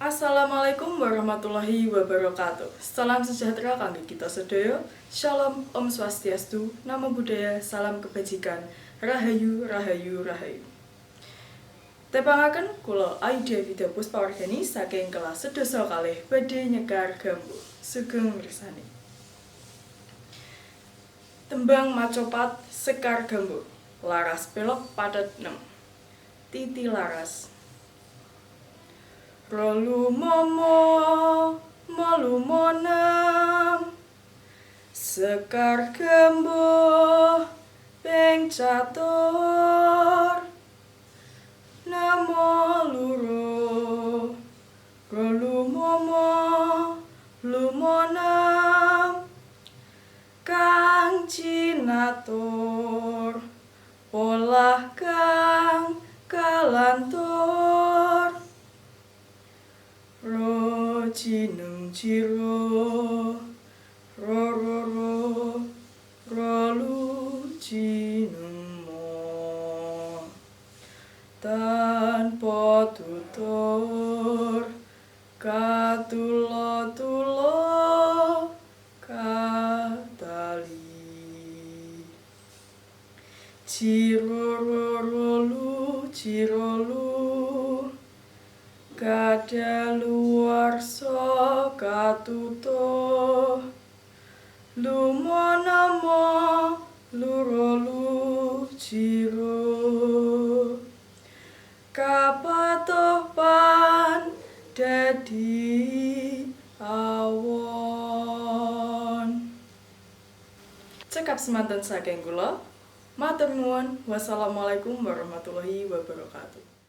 Assalamualaikum warahmatullahi wabarakatuh. Salam sejahtera kangge kita sedaya. Shalom, Om Swastiastu, Namo Buddhaya, salam kebajikan. Rahayu, rahayu, rahayu. Tepangaken kula Aida Vida Puspawardhani saking kelas sedasa kalih badhe nyekar gambuh. Sugeng mirsani. Tembang macopat sekar gambuh. Laras pelok padet 6. Titi laras. Rolu momo molu monam sekar gembuh ping catur namo luro rolu momo lumonam kang cinatur polah kang kalantur ro jineng jiro ro ro ro ro lu jineng mo tanpa tutur katulo tulo katali jiro ro ro lu jiro lu kadaluwarsa katutuh lumonamo lurolu jiro kapatuh pan dadi awon. Cekap semanten saking kula. Matur nuwun. Wassalamualaikum warahmatullahi wabarakatuh.